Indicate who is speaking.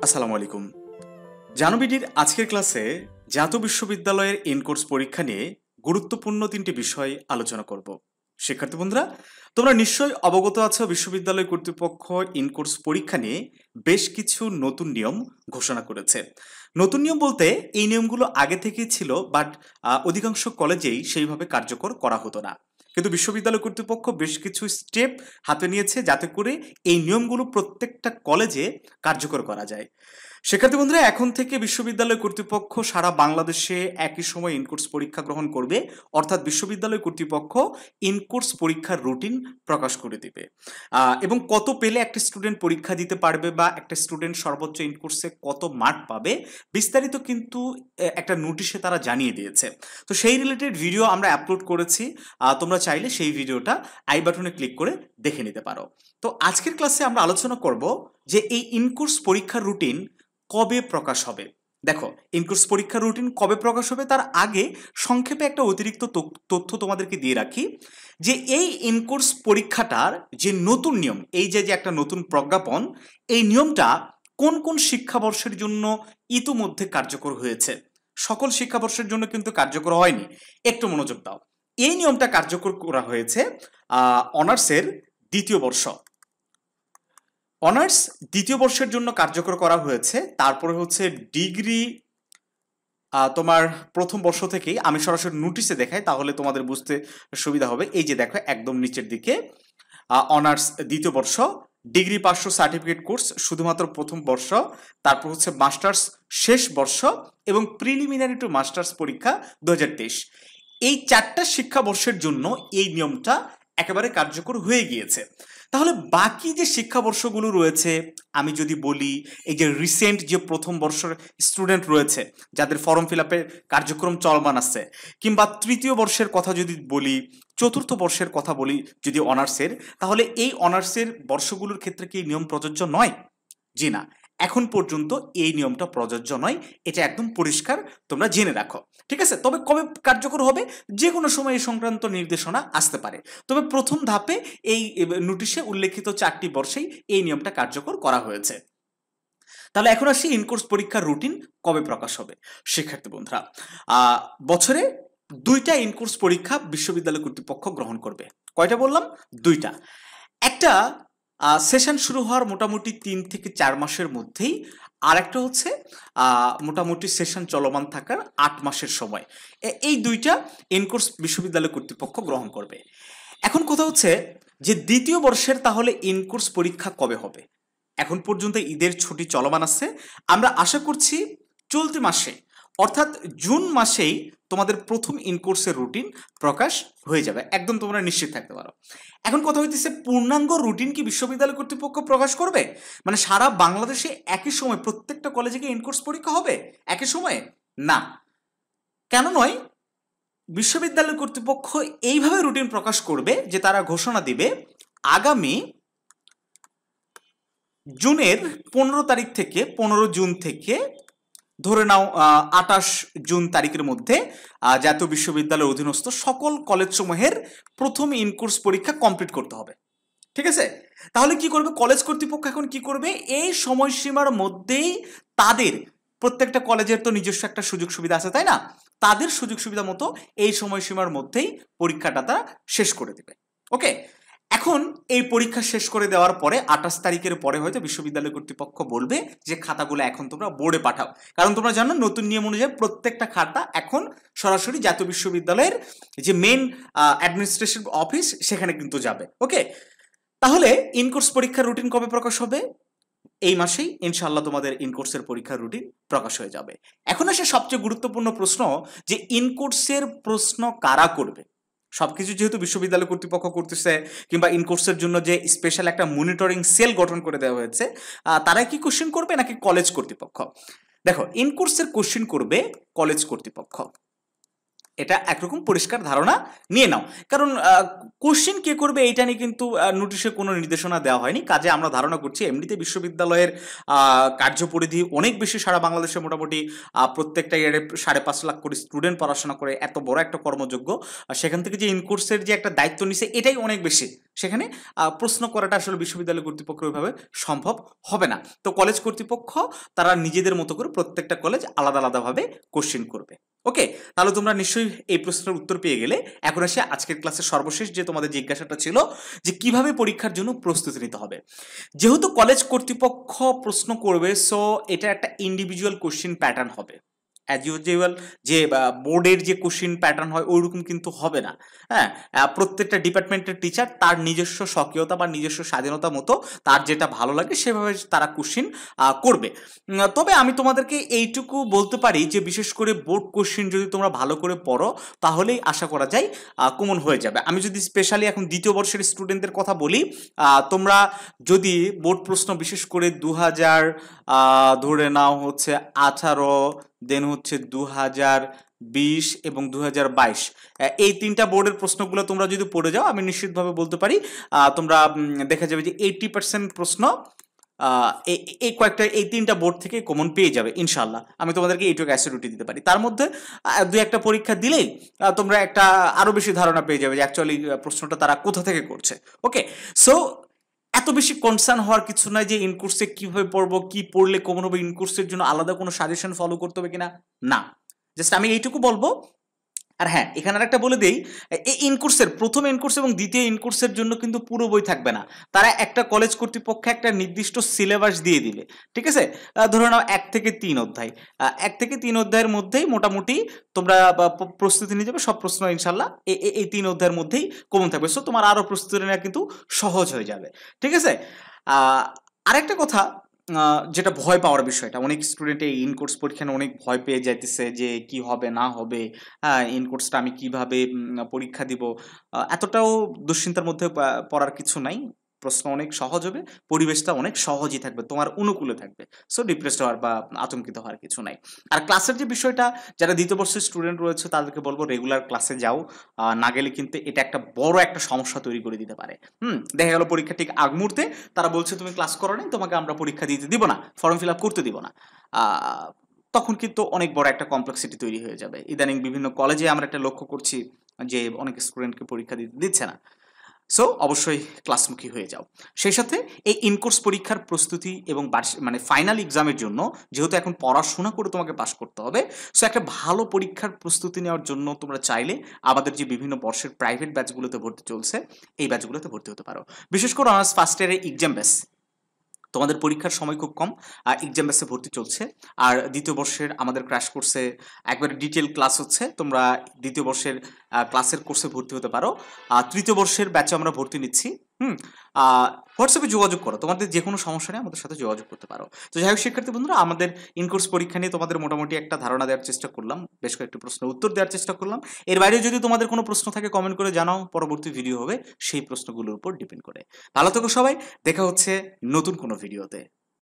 Speaker 1: আসসালামু আলাইকুম। জানবিডির আজকের ক্লাসে জাতীয় বিশ্ববিদ্যালয়ের ইনকোর্স পরীক্ষা নিয়ে গুরুত্বপূর্ণ তিনটি বিষয় আলোচনা করব। শিক্ষার্থী বন্ধুরা, তোমরা নিশ্চয়ই অবগত আছো বিশ্ববিদ্যালয় কর্তৃপক্ষ ইনকোর্স পরীক্ষা নিয়ে বেশ কিছু নতুন নিয়ম ঘোষণা করেছে। নতুন নিয়ম বলতে এই নিয়মগুলো আগে থেকেই ছিল, বাট অধিকাংশ কলেজেই সেইভাবে কার্যকর করা হতো না। কিন্তু বিশ্ববিদ্যালয় কর্তৃপক্ষ বেশ কিছু স্টেপ হাতে নিয়েছে যাতে করে এই নিয়মগুলো প্রত্যেকটা কলেজে কার্যকর করা যায়। শিক্ষার্থী বন্ধুরা, এখন থেকে বিশ্ববিদ্যালয় কর্তৃপক্ষ সারা বাংলাদেশে একই সময় ইনকোর্স পরীক্ষা গ্রহণ করবে, অর্থাৎ বিশ্ববিদ্যালয় কর্তৃপক্ষ ইনকোর্স পরীক্ষার রুটিন প্রকাশ করে দিবে এবং কত পেলে একটা স্টুডেন্ট পরীক্ষা দিতে পারবে বা একটা স্টুডেন্ট সর্বোচ্চ ইনকোর্সে কত মার্ক পাবে বিস্তারিত কিন্তু একটা নোটিশে তারা জানিয়ে দিয়েছে। তো সেই রিলেটেড ভিডিও আমরা আপলোড করেছি, তোমরা চাইলে সেই ভিডিওটা আই বাটনে ক্লিক করে দেখে নিতে পারো। তো আজকের ক্লাসে আমরা আলোচনা করব যে এই ইনকোর্স পরীক্ষার রুটিন কবে প্রকাশ হবে। দেখো, ইনকোর্স পরীক্ষার রুটিন কবে প্রকাশ হবে তার আগে সংক্ষেপে একটা অতিরিক্ত তথ্য তোমাদেরকে দিয়ে রাখি যে এই ইনকোর্স পরীক্ষাটার যে নতুন নিয়ম, এই যে একটা নতুন প্রজ্ঞাপন, এই নিয়মটা কোন কোন শিক্ষাবর্ষের জন্য ইতিমধ্যে কার্যকর হয়েছে। সকল শিক্ষাবর্ষের জন্য কিন্তু কার্যকর হয়নি, একটু মনোযোগ দাও। এই নিয়মটা কার্যকর করা হয়েছে অনার্সের দ্বিতীয় বর্ষ, অনার্স দ্বিতীয় বর্ষের জন্য কার্যকর করা হয়েছে। তারপরে হচ্ছে ডিগ্রি তোমার প্রথম বর্ষ থেকেই, আমি সরাসরি নোটিশে দেখাই তাহলে তোমাদের বুঝতে সুবিধা হবে। এই যে দেখো একদম নিচের দিকে অনার্স দ্বিতীয় বর্ষ, ডিগ্রি পাস সার্টিফিকেট কোর্স শুধুমাত্র প্রথম বর্ষ, তারপর হচ্ছে মাস্টার্স শেষ বর্ষ এবং প্রিলিমিনারি টু মাস্টার্স পরীক্ষা 2023। এই চারটা শিক্ষাবর্ষের জন্য এই নিয়মটা একেবারে কার্যকর হয়ে গিয়েছে। তাহলে বাকি যে শিক্ষাবর্ষগুলো রয়েছে, আমি যদি বলি এই যে রিসেন্ট যে প্রথম বর্ষের স্টুডেন্ট রয়েছে যাদের ফর্ম ফিল আপের কার্যক্রম চলমান আছে, কিংবা তৃতীয় বর্ষের কথা যদি বলি, চতুর্থ বর্ষের কথা বলি যদি অনার্সের, তাহলে এই অনার্সের বর্ষগুলোর ক্ষেত্রে কি নিয়ম প্রযোজ্য নয়? জি না, এখন পর্যন্ত এই নিয়মটা প্রযোজ্য নয়, এটা একদম পরিষ্কার, তোমরা জেনে রাখো। ঠিক আছে, তবে কবে কার্যকর হবে? যে কোনো সময় এই সংক্রান্ত নির্দেশনা আসতে পারে, তবে প্রথম ধাপে এই নোটিশে উল্লেখিত 4টি বর্ষেই এই নিয়মটা কার্যকর করা হয়েছে। তাহলে এখন আসি ইনকোর্স পরীক্ষার রুটিন কবে প্রকাশ হবে। শিক্ষার্থী বন্ধুরা, বছরে 2টা ইনকোর্স পরীক্ষা বিশ্ববিদ্যালয় কর্তৃপক্ষ গ্রহণ করবে। কয়টা বললাম? 2টা। একটা সেশন শুরু হওয়ার মোটামুটি 3 থেকে 4 মাসের মধ্যেই, আর একটা হচ্ছে মোটামুটি সেশন চলমান থাকার 8 মাসের সময়। এই 2টা ইনকোর্স বিশ্ববিদ্যালয় কর্তৃপক্ষ গ্রহণ করবে। এখন কথা হচ্ছে যে দ্বিতীয় বর্ষের তাহলে ইনকোর্স পরীক্ষা কবে হবে? এখন পর্যন্ত ঈদের ছুটি চলমান আছে, আমরা আশা করছি চলতি মাসে অর্থাৎ জুন মাসেই তোমাদের প্রথম ইনকোর্সের রুটিন প্রকাশ হয়ে যাবে, একদম তোমরা নিশ্চিত থাকতে পারো। এখন কথা হইতেছে, পূর্ণাঙ্গ রুটিন কি বিশ্ববিদ্যালয় কর্তৃপক্ষ প্রকাশ করবে? মানে সারা বাংলাদেশে একই সময় প্রত্যেকটা কলেজে কি ইনকোর্স পরীক্ষা হবে একই সময়ে? না। কেন নয়? বিশ্ববিদ্যালয় কর্তৃপক্ষ এইভাবে রুটিন প্রকাশ করবে যে তারা ঘোষণা দিবে আগামী জুনের 15 তারিখ থেকে 15 জুন থেকে ধরে নাও 28 জুন তারিখের মধ্যে জাতীয় বিশ্ববিদ্যালয়ের অধীনস্থ সকল কলেজসমূহের প্রথম ইনকোর্স পরীক্ষা কমপ্লিট করতে হবে। ঠিক আছে, তাহলে কি করবে কলেজ কর্তৃপক্ষ? এখন কি করবে, এই সময়সীমার মধ্যেই তাদের প্রত্যেকটা কলেজের তো নিজস্ব একটা সুযোগ সুবিধা আছে, তাই না? তাদের সুযোগ সুবিধা মতো এই সময়সীমার মধ্যেই পরীক্ষাটা তারা শেষ করে দেবে। ওকে, এখন এই পরীক্ষা শেষ করে দেওয়ার পরে 28 তারিখের পরে হয়তো বিশ্ববিদ্যালয় কর্তৃপক্ষ বলবে যে খাতাগুলো এখন তোমরা বোর্ডে পাঠাও, কারণ তোমরা জানো নতুন নিয়ম অনুযায়ী প্রত্যেকটা খাতা এখন সরাসরি জাতীয় বিশ্ববিদ্যালয়ের যে মেন অ্যাডমিনিস্ট্রেশন অফিস সেখানে কিন্তু যাবে। ওকে, তাহলে ইনকোর্স পরীক্ষার রুটিন কবে প্রকাশ হবে? এই মাসেই ইনশাআল্লাহ তোমাদের ইনকোর্সের পরীক্ষার রুটিন প্রকাশ হয়ে যাবে। এখন আসে সবচেয়ে গুরুত্বপূর্ণ প্রশ্ন, যে ইনকোর্সের প্রশ্ন কারা করবে? সবকিছু যেহেতু বিশ্ববিদ্যালয় কর্তৃপক্ষ করতেছে, কিংবা ইনকোর্সের জন্য যে স্পেশাল একটা মনিটরিং সেল গঠন করে দেওয়া হয়েছে, তারা কি কোশ্চেন করবে নাকি কলেজ কর্তৃপক্ষ? দেখো, ইনকোর্সের কোশ্চেন করবে কলেজ কর্তৃপক্ষ। এটা একরকম পরিষ্কার ধারণা নিয়ে নাও, কারণ কোশ্চেন কে করবে এইটা নিয়ে কিন্তু নোটিশে কোনো নির্দেশনা দেওয়া হয়নি। কাজে আমরা ধারণা করছি এমনিতে বিশ্ববিদ্যালয়ের কার্যপরিধি অনেক বেশি, সারা বাংলাদেশে মোটামুটি প্রত্যেকটা ইয়ারে 5.5 লাখ করে স্টুডেন্ট পড়াশোনা করে, এত বড় একটা কর্মযোগ্য, সেখান থেকে যে ইনকোর্সের যে একটা দায়িত্ব নিছে এটাই অনেক বেশি। সেখানে প্রশ্ন করাটা আসলে বিশ্ববিদ্যালয় কর্তৃপক্ষের ওইভাবে সম্ভব হবে না। তো কলেজ কর্তৃপক্ষ তারা নিজেদের মতো করে প্রত্যেকটা কলেজ আলাদা আলাদাভাবে কোশ্চেন করবে। ওকে, তাহলে তোমরা নিশ্চয়ই এই প্রশ্নের উত্তর পেয়ে গেলে। এখন আসে আজকের ক্লাসের সর্বশেষ যে তোমাদের জিজ্ঞাসাটা ছিল যে কিভাবে পরীক্ষার জন্য প্রস্তুতি নিতে হবে। যেহেতু কলেজ কর্তৃপক্ষ প্রশ্ন করবে, সো এটা একটা ইন্ডিভিজুয়াল কোশ্চেন প্যাটার্ন হবে। অ্যাজ ইউজুয়াল যে বোর্ডের যে কোশ্চিন প্যাটার্ন হয় ওইরকম কিন্তু হবে না। হ্যাঁ, প্রত্যেকটা ডিপার্টমেন্টের টিচার তার নিজস্ব স্বকীয়তা বা নিজস্ব স্বাধীনতা মতো তার যেটা ভালো লাগে সেভাবে তারা কোশ্চিন করবে। তবে আমি তোমাদেরকে এইটুকু বলতে পারি যে বিশেষ করে বোর্ড কোশ্চিন যদি তোমরা ভালো করে পড়ো তাহলেই আশা করা যায় কমন হয়ে যাবে। আমি যদি স্পেশালি এখন দ্বিতীয় বর্ষের স্টুডেন্টদের কথা বলি, তোমরা যদি বোর্ড প্রশ্ন বিশেষ করে 2000 ধরে নাও হচ্ছে 18, দেন হচ্ছে 2020 এবং 2022, এই 3টা বোর্ডের প্রশ্নগুলো তোমরা যদি পড়ে যাও আমি নিশ্চিতভাবে বলতে পারি তোমরা দেখা যাবে যে 80% প্রশ্ন এই কয়েকটা এই 3টা বোর্ড থেকে কমন পেয়ে যাবে ইনশাল্লাহ। আমি তোমাদেরকে এইটুকু অ্যাসিউরিটি দিতে পারি। তার মধ্যে 2-1টা পরীক্ষা দিলেই তোমরা একটা আরো বেশি ধারণা পেয়ে যাবে যে অ্যাকচুয়ালি প্রশ্নটা তারা কোথা থেকে করছে। ওকে, সো এত বেশি কনসার্ন হওয়ার কিছু নাই যে ইনকোর্সে কিভাবে পড়বো, কি পড়লে কমন হবে, ইনকোর্সের জন্য আলাদা কোনো সাজেশন ফলো করতে হবে কিনা, না। জাস্ট আমি এইটুকু বলবো। আর হ্যাঁ, এখানে আর একটা বলে দেই, এই ইনকোর্সের প্রথম ইনকোর্স এবং দ্বিতীয় ইনকোর্সের জন্য কিন্তু পুরো বই থাকবে না। তারা একটা কলেজ কর্তৃপক্ষ একটা নির্দিষ্ট সিলেবাস দিয়ে দিবে, ঠিক আছে। ধরে নাও 1 থেকে 3 অধ্যায়, 1 থেকে 3 অধ্যায়ের মধ্যেই মোটামুটি তোমরা প্রস্তুতি নিয়ে যাবে। সব প্রশ্ন ইনশাল্লাহ এই 3 অধ্যায়ের মধ্যেই কমন থাকবে। সো তোমার আরো প্রস্তুতি নেওয়া কিন্তু সহজ হয়ে যাবে, ঠিক আছে। আরেকটা কথা, যেটা ভয় পাওয়ার বিষয়টা, অনেক স্টুডেন্ট এই ইনকোর্স পরীক্ষা নিয়ে অনেক ভয় পেয়ে যাইতেছে যে কি হবে না হবে, হ্যাঁ ইনকোর্সটা আমি কিভাবে পরীক্ষা দিব। এতটাও দুশ্চিন্তার মধ্যে পড়ার কিছু নাই। প্রশ্ন অনেক সহজ হবে, পরিবেশটা অনেক সহজই থাকবে, তোমার অনুকূলে থাকবে। সো ডিপ্রেসড হওয়ার বা আতঙ্কিত হওয়ার কিছু নাই। আর ক্লাসের যে বিষয়টা, যারা দ্বিতীয় বর্ষের স্টুডেন্ট রয়েছে তাদেরকে বলবো রেগুলার ক্লাসে যাও। না গেলে কিন্তু এটা একটা বড় একটা সমস্যা তৈরি করে দিতে পারে। দেখা গেল পরীক্ষা ঠিক আগ মুহূর্তে তারা বলছে তুমি ক্লাস করো নাই, তোমাকে আমরা পরীক্ষা দিতে দিব না, ফর্ম ফিল আপ করতে দিব না। তখন কিন্তু অনেক বড় একটা কমপ্লেক্সিটি তৈরি হয়ে যাবে। ইদানিং বিভিন্ন কলেজে আমরা একটা লক্ষ্য করছি যে অনেক স্টুডেন্টকে পরীক্ষা দিতে দিচ্ছে না। সো অবশ্যই ক্লাসমুখী হয়ে যাও। সেই সাথে এই ইনকোর্স পরীক্ষার প্রস্তুতি এবং মানে ফাইনাল এক্সামের জন্য যেহেতু এখন পড়াশোনা করে তোমাকে পাশ করতে হবে, সো একটা ভালো পরীক্ষার প্রস্তুতি নেওয়ার জন্য তোমরা চাইলে আমাদের যে বিভিন্ন বর্ষের প্রাইভেট ব্যাচগুলোতে ভর্তি চলছে এই ব্যাচগুলোতে ভর্তি হতে পারো। বিশেষ করে অনার্স ফার্স্ট ইয়ারে এক্সাম ব্যাচ, তোমাদের পরীক্ষার সময় খুব কম, এক্সাম ব্যাচে ভর্তি চলছে। আর দ্বিতীয় বর্ষের আমাদের ক্র্যাশ কোর্সে একবারে ডিটেল ক্লাস হচ্ছে, তোমরা দ্বিতীয় বর্ষের ক্লাসের কোর্সে ভর্তি হতে পারো। তৃতীয় বর্ষের ব্যাচে আমরা ভর্তি নিচ্ছি। হোয়াটসঅ্যাপে যোগাযোগ করো, তোমাদের যে কোনো সমস্যা নেই আমাদের সাথে যোগাযোগ করতে পারো। তো যাই হোক শিক্ষার্থী বন্ধুরা, আমাদের ইনকোর্স পরীক্ষা নিয়ে তোমাদের মোটামুটি একটা ধারণা দেওয়ার চেষ্টা করলাম, বেশ কয়েকটি প্রশ্নের উত্তর দেওয়ার চেষ্টা করলাম। এর বাইরে যদি তোমাদের কোনো প্রশ্ন থাকে কমেন্ট করে জানাও, পরবর্তী ভিডিও হবে সেই প্রশ্নগুলোর উপর ডিপেন্ড করে। ভালো থেকো সবাই, দেখা হচ্ছে নতুন কোনো ভিডিওতে।